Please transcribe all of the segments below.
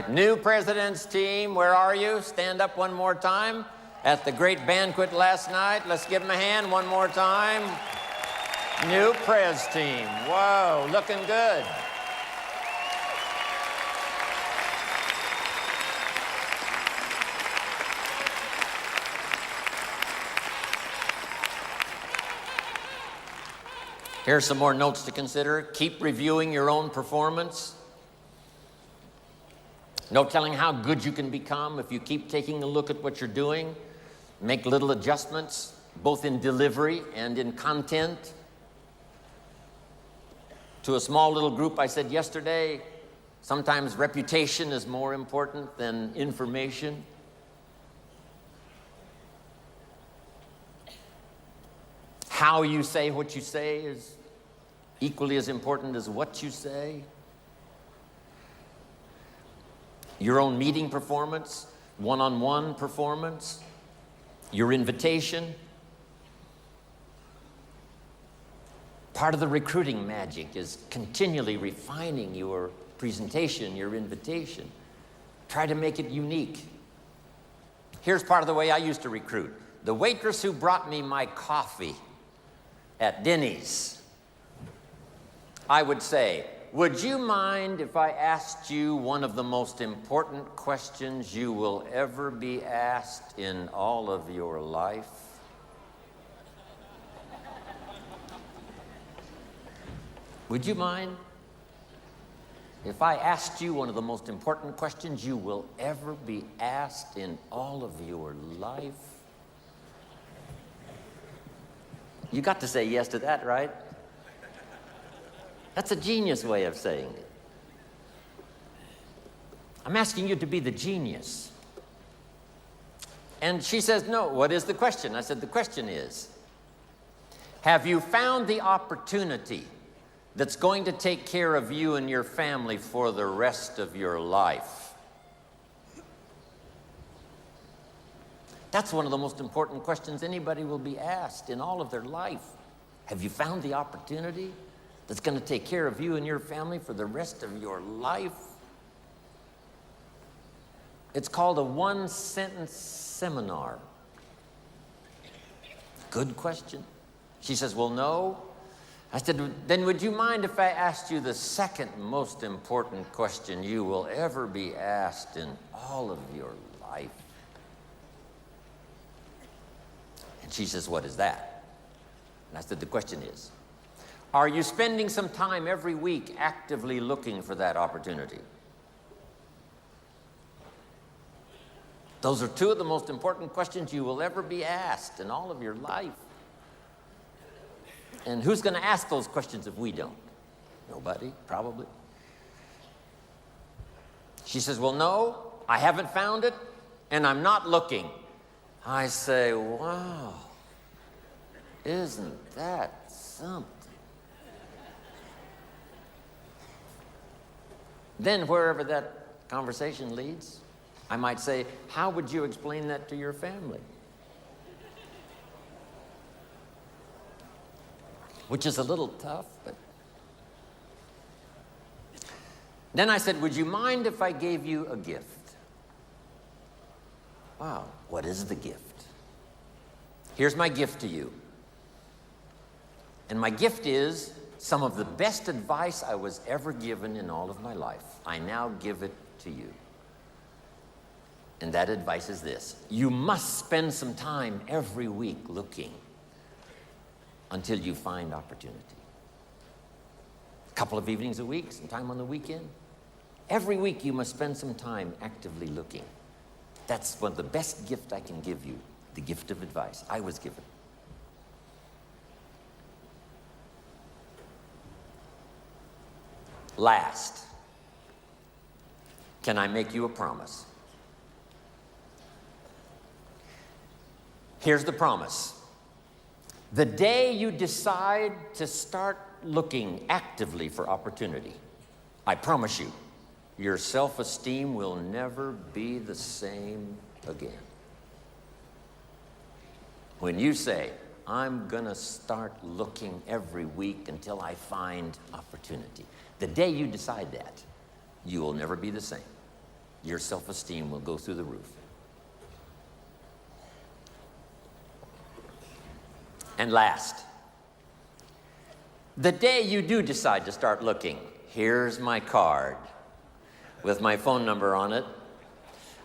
New president's team, where are you? Stand up one more time. At the great banquet last night, let's give them a hand one more time. New pres team, whoa, looking good. Here's some more notes to consider. Keep reviewing your own performance. No telling how good you can become if you keep taking a look at what you're doing. Make little adjustments, both in delivery and in content. To a small little group I said yesterday, sometimes reputation is more important than information. How you say what you say is equally as important as what you say. Your own meeting performance, one-on-one performance, your invitation. Part of the recruiting magic is continually refining your presentation, your invitation. Try to make it unique. Here's part of the way I used to recruit. The waitress who brought me my coffee at Denny's, I would say, would you mind if I asked you one of the most important questions you will ever be asked in all of your life? Would you mind if I asked you one of the most important questions you will ever be asked in all of your life? You got to say yes to that, right? That's a genius way of saying it. I'm asking you to be the genius. And she says, no, what is the question? I said, the question is, have you found the opportunity that's going to take care of you and your family for the rest of your life? That's one of the most important questions anybody will be asked in all of their life. Have you found the opportunity that's going to take care of you and your family for the rest of your life? It's called a one-sentence seminar. Good question. She says, well, no. I said, then would you mind if I asked you the second most important question you will ever be asked in all of your life? And she says, what is that? And I said, the question is, are you spending some time every week actively looking for that opportunity? Those are two of the most important questions you will ever be asked in all of your life. And who's going to ask those questions if we don't? Nobody, probably. She says, well, no, I haven't found it, and I'm not looking. I say, wow, isn't that something? Then wherever that conversation leads, I might say, how would you explain that to your family? Which is a little tough, but... Then I said, would you mind if I gave you a gift? Wow, what is the gift? Here's my gift to you. And my gift is some of the best advice I was ever given in all of my life. I now give it to you. And that advice is this: you must spend some time every week looking until you find opportunity. A couple of evenings a week, some time on the weekend. Every week you must spend some time actively looking. That's one of the best gifts I can give you, the gift of advice I was given. Last, can I make you a promise? Here's the promise. The day you decide to start looking actively for opportunity, I promise you, your self-esteem will never be the same again. When you say, I'm gonna start looking every week until I find opportunity, the day you decide that, you will never be the same. your self-esteem will go through the roof. And last, the day you do decide to start looking, here's my card with my phone number on it.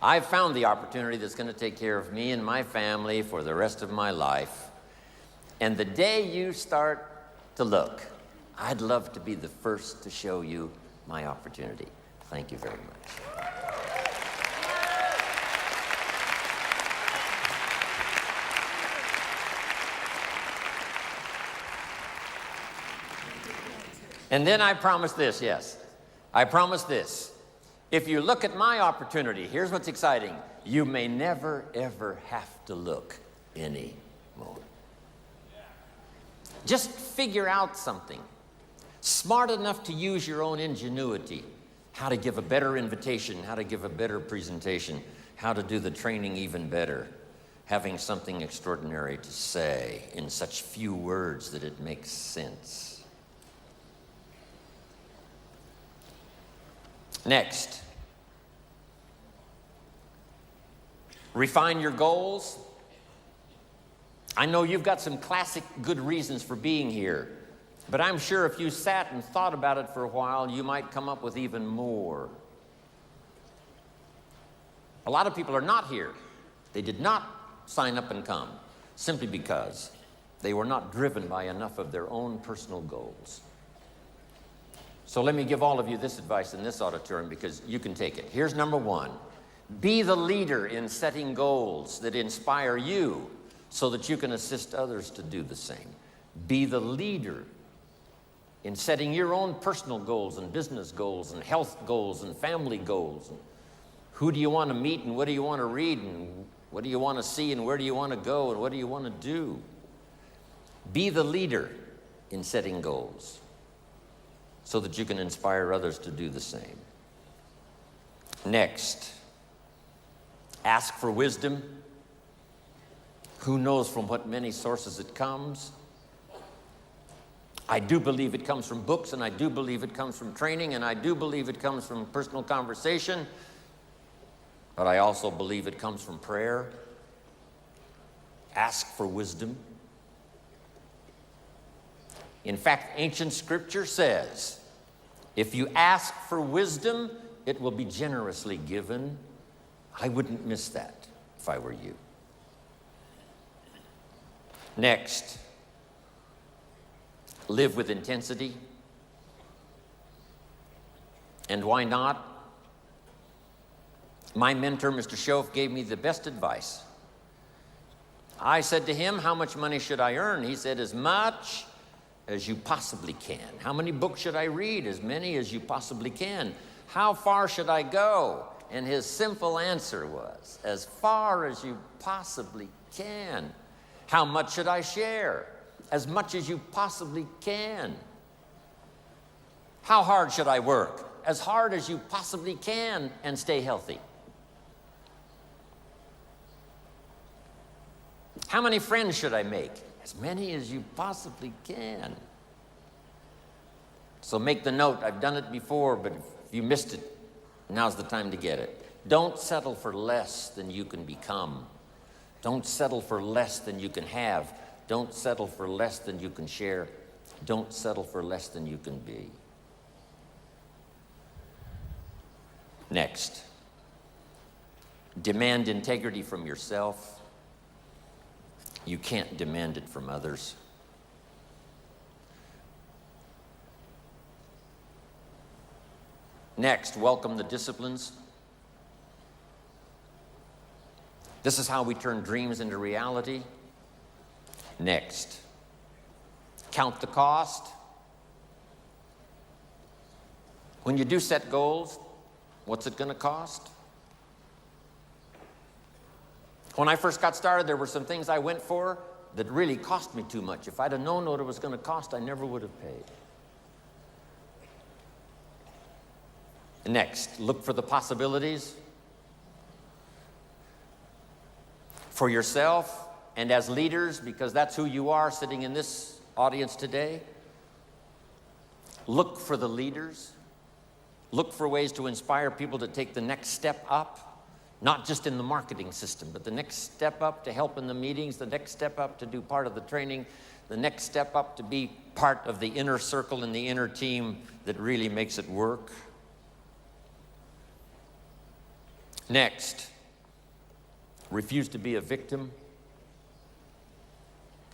I've found the opportunity that's going to take care of me and my family for the rest of my life. And the day you start to look, I'd love to be the first to show you my opportunity. Thank you very much. And then I promise this, yes. I promise this. If you look at my opportunity, here's what's exciting. You may never, ever have to look anymore. Just figure out something. Smart enough to use your own ingenuity. How to give a better invitation, how to give a better presentation, how to do the training even better. Having something extraordinary to say in such few words that it makes sense. Next, refine your goals. I know you've got some classic good reasons for being here, but I'm sure if you sat and thought about it for a while, you might come up with even more. A lot of people are not here. They did not sign up and come simply because they were not driven by enough of their own personal goals. So let me give all of you this advice in this auditorium because you can take it. Here's number one. Be the leader in setting goals that inspire you so that you can assist others to do the same. Be the leader in setting your own personal goals and business goals and health goals and family goals. Who do you want to meet and what do you want to read and what do you want to see and where do you want to go and what do you want to do? Be the leader in setting goals so that you can inspire others to do the same. Next, ask for wisdom. Who knows from what many sources it comes? I do believe it comes from books, and I do believe it comes from training, and I do believe it comes from personal conversation, but I also believe it comes from prayer. Ask for wisdom. In fact, ancient scripture says, if you ask for wisdom, it will be generously given. I wouldn't miss that if I were you. Next, live with intensity. And why not? My mentor, Mr. Schoaf, gave me the best advice. I said to him, how much money should I earn? He said, as much as you possibly can. How many books should I read? As many as you possibly can. How far should I go? And his simple answer was, as far as you possibly can. How much should I share? As much as you possibly can. How hard should I work? As hard as you possibly can and stay healthy. How many friends should I make? As many as you possibly can. So make the note. I've done it before, but if you missed it, now's the time to get it. Don't settle for less than you can become. Don't settle for less than you can have. Don't settle for less than you can share. Don't settle for less than you can be. Next, demand integrity from yourself. You can't demand it from others. Next, welcome the disciplines. This is how we turn dreams into reality. Next, count the cost. When you do set goals, what's it going to cost? When I first got started, there were some things I went for that really cost me too much. If I'd have known what it was going to cost, I never would have paid. Next, look for the possibilities for yourself and as leaders, because that's who you are sitting in this audience today. Look for the leaders look for ways to inspire people to take the next step up, not just in the marketing system, but the next step up to help in the meetings, the next step up to do part of the training, the next step up to be part of the inner circle and the inner team that really makes it work. Next, refuse to be a victim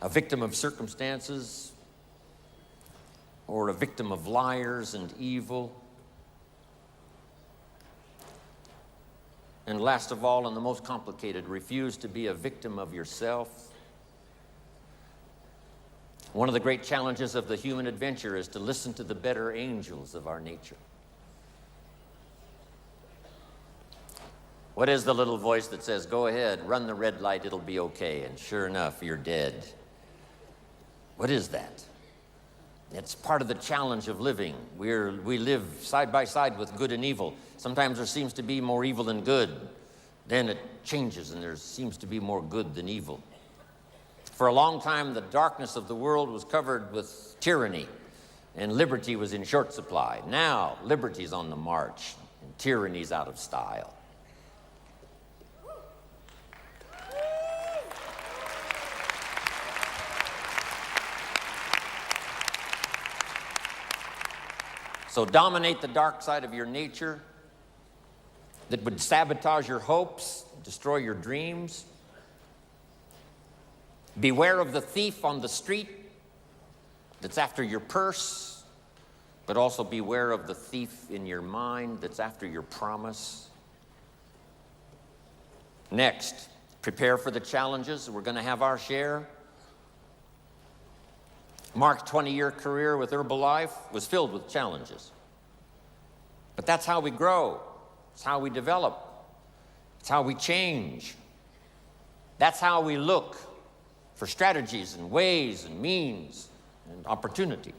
of circumstances, or a victim of liars and evil. And last of all, and the most complicated, refuse to be a victim of yourself. One of the great challenges of the human adventure is to listen to the better angels of our nature. What is the little voice that says, go ahead, run the red light, it'll be okay, and sure enough, you're dead? What is that? It's part of the challenge of living. We live side by side with good and evil. Sometimes there seems to be more evil than good. Then it changes and there seems to be more good than evil. For a long time, the darkness of the world was covered with tyranny, and liberty was in short supply. Now, liberty's on the march, and tyranny's out of style. So dominate the dark side of your nature that would sabotage your hopes, destroy your dreams. Beware of the thief on the street that's after your purse, but also beware of the thief in your mind that's after your promise. Next, prepare for the challenges. We're going to have our share. Mark's 20-year career with Herbalife was filled with challenges. But that's how we grow. It's how we develop. It's how we change. That's how we look for strategies and ways and means and opportunity.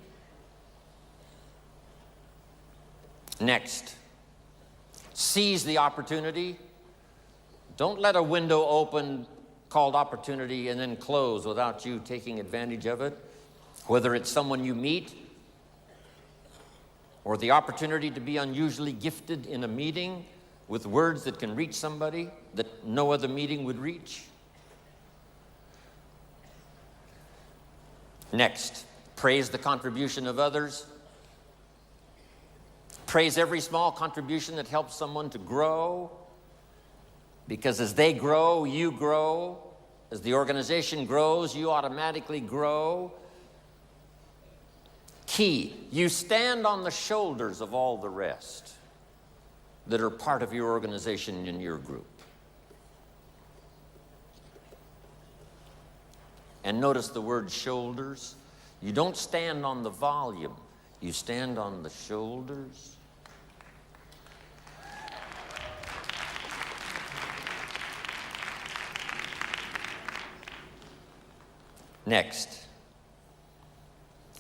Next, seize the opportunity. Don't let a window open called opportunity and then close without you taking advantage of it. Whether it's someone you meet, or the opportunity to be unusually gifted in a meeting with words that can reach somebody that no other meeting would reach. Next, praise the contribution of others. Praise every small contribution that helps someone to grow, because as they grow, you grow. As the organization grows, you automatically grow. Key, you stand on the shoulders of all the rest that are part of your organization and your group. And notice the word shoulders. You don't stand on the volume, you stand on the shoulders. Next,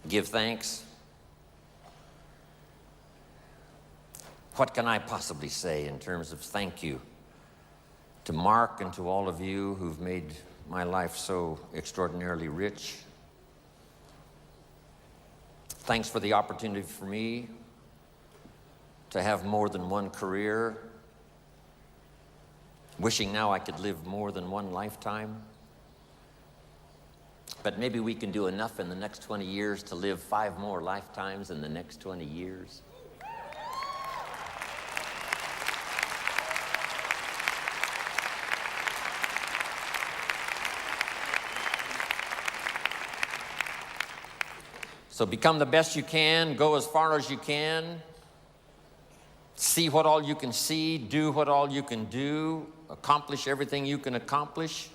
give thanks. What can I possibly say in terms of thank you to Mark and to all of you who've made my life so extraordinarily rich? Thanks for the opportunity for me to have more than one career. Wishing now I could live more than one lifetime. But maybe we can do enough in the next 20 years to live 5 more lifetimes in the next 20 years. So become the best you can, go as far as you can, see what all you can see, do what all you can do, accomplish everything you can accomplish.